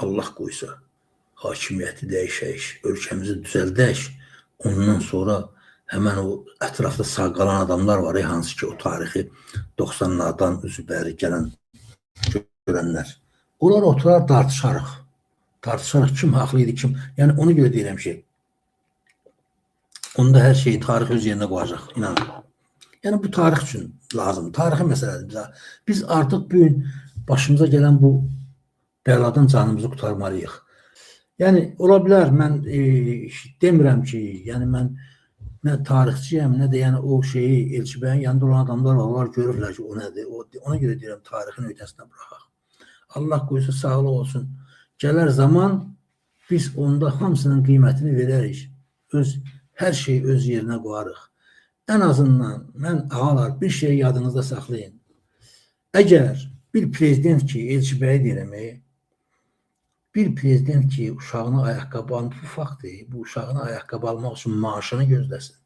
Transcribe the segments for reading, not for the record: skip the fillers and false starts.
Allah qoysa, hakimiyyəti dəyişək, ölkəmizi düzəldək. Ondan sonra həmən o ətrafda sağ qalan adamlar var, hansı ki o tarixi 90'lardan üzü bəri gələn görənlər. Onlar oturar tartışarıq. Tartışarıq kim haqlıydı, kim. Yəni ona görə deyirəm ki, onda hər şeyi tarix öz yerinə qoyacaq, inanın. Yəni bu tarix üçün lazımdır. Tarixi məsələdir bizə. Biz artıq bu gün başımıza gələn bu bəladan canımızı qurtarmalıyıq. Yəni ola bilər mən demirəm ki, yəni mən nə tarixçiyəm, nə də yəni o şeyi Elçi bəyin yanında olan adamlar var, onlar görürlər ki, o nədir. Ona görə deyirəm tarixin öhdəsinə buraxaq. Allah qoysa sağlıq olsun. Gələr zaman biz onda hamısının qiymətini verərik. Hər şeyi öz yerinə qoyarıq. Ən azından mən ağalar bir şeyi yadınızda saxlayın. Əgər bir prezident ki, Elçi bəyi deyirəm, bir prezident ki, uşağına ayaqqabı almaq, bu faktdır, bu uşağına ayaqqabı almaq üçün maaşını gözləsin.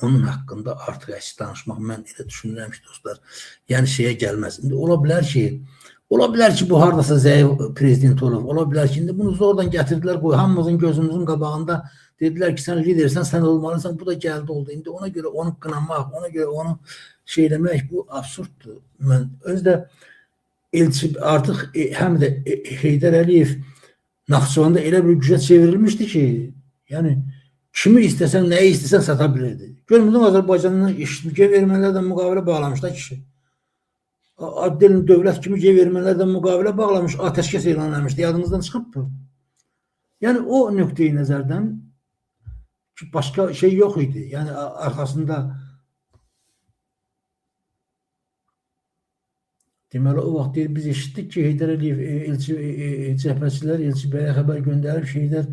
Onun haqqında artıq əks danışmaq mən elə düşünürəm ki, dostlar, yəni şeyə gəlməz. İndi ola bilər ki, bu haradasa zəif prezident olub, ola bilər ki, indi bunu zordan gətirdilər, qoy, hamımızın gözümüzün qabağında dedilər ki, sən lidersən, sən olmalısan, bu da gəldi oldu. İndi ona görə onu qınamaq, ona görə onu şeyləmək, bu absurddur. Mən özdə Elçi artıq həm də Heydər Əliyev Naxçıvanda elə bir gücə çevrilmişdi ki, yəni kimi istəsən, nəyi istəsən sata bilirdi. Görmürdün Azərbaycanın işgə vermələrdən müqavilə bağlamış da kişi. Addelin dövlət kimi vermələrdən müqavilə bağlamış, atəşkəs elan eləmişdi. Yadınızdan çıxıb bu. Yəni o nöqteyi nəzərdən başqa şey yox idi. Yəni arxasında deməli, o vaxt deyir, biz eşitdik ki, Heydər Əliyev cəbhəçilər Elçi bəyə xəbər göndərib, Heydər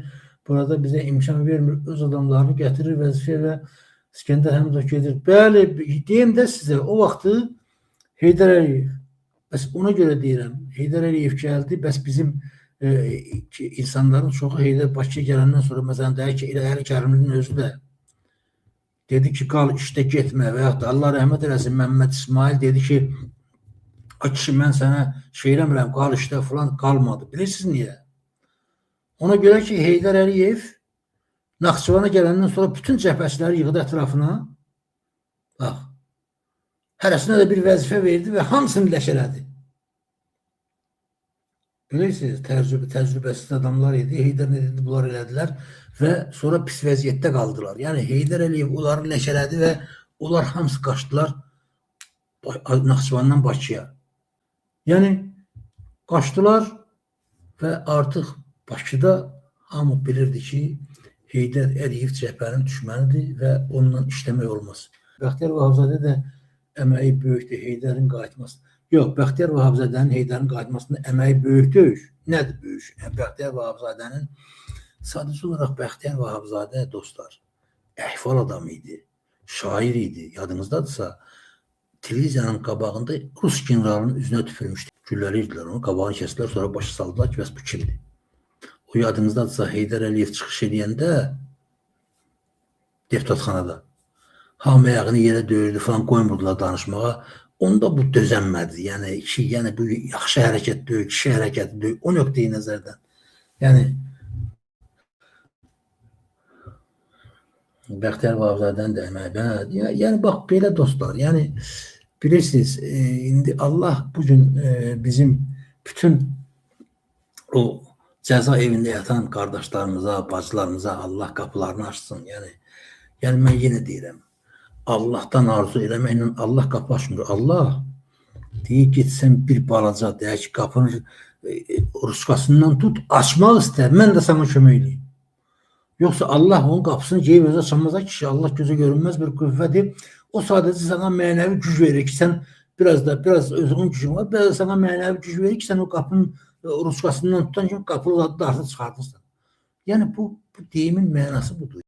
burada bizə imkan vermir, öz adamlarını gətirir vəzifəyə və İskəndər Həmidov gedir. Bəli, deyim də sizə, o vaxtı Heydər Əliyev, bəs ona görə deyirəm, Heydər Əliyev gəldi, bəs bizim insanların çoxu Heydər Bakıya gələndən sonra, məsələn, deyək ki, Əli Kərimlinin özü də dedi ki, qal işdə getmə və yaxud da Allah rəhmət eləsin, Məmməd İsmail dedi ki, kişi mən sənə şey eləmirəm, qal işdə falan qalmadı. Bilirsiniz niyə? Ona görə ki, Heydər Əliyev Naxçıvana gələndən sonra bütün cəbhəçiləri yığdı ətrafına. Bax, hərəsinə də bir vəzifə verdi və hamısını ləşələdi. Bilirsiniz, təcrübəsiz adamlar idi. Heydər nə dedi, bunlar elədilər və sonra pis vəziyyətdə qaldılar. Yəni, Heydər Əliyev onları ləşələdi və onlar hamısı qaçdılar Naxçıvandan Bakıya. Yəni, qaçdılar və artıq Bakıda hamı bilirdi ki, Heydər Əliyev cəbhənin düşmənidir və onunla işləmək olmaz. Bəxtiyar Vahabzadə də əməyi böyükdür Heydərin qayıtması. Yox, Bəxtiyar Vahabzadənin Heydərin qayıtmasında əməyi böyük deyil. Nədir böyük? Bəxtiyar Vahabzadənin sadəcə olaraq Bəxtiyar Vahabzadə dostlar, əhval adam idi, şair idi. Yadınızdadırsa, televiziyanın qabağında Rus generalının üzünə tüpürmüşdü. Güllələyirdilər onu, qabağını kəsdilər, sonra başı saldılar ki, bəs bu kimdir? O yadınızdadırsa, Heydər Əliyev çıxış edəndə deputatxanada hamı ayağını yerə döyürdü falan, qoymurdular danışmağa. Onda bu dözənmədi. Yəni bu yaxşı hərəkət deyil, kişi hərəkəti deyil. O nöqteyi nəzərdən. Yəni Bəxtiyar Vahabzadənin də əməyi. Yəni bax, belə dostlar. Yəni bilirsiniz, indi Allah bugün bizim bütün o cəza evində yatan qardaşlarımıza, bacılarımıza Allah qapılarını açsın. Yəni mən yenə deyirəm, Allahdan arzu eləməklə Allah qapı açmır. Allah deyir, getsən bir balaca, deyək ki, qapının ruskasından tut, açmaq istər, mən də sana kömək edeyim. Yoxsa Allah onun qapısını geyib özə açamazsa ki, Allah gözə görünməz bir qüvvədir. O sadəcə sana mənəvi güc verir ki, sən biraz özünün gücün var, biraz da sana mənəvi güc verir ki, sən o qapının ruskasından tutan kimi qapını da artıq çıxardırsan. Yəni bu deyimin mənası budur.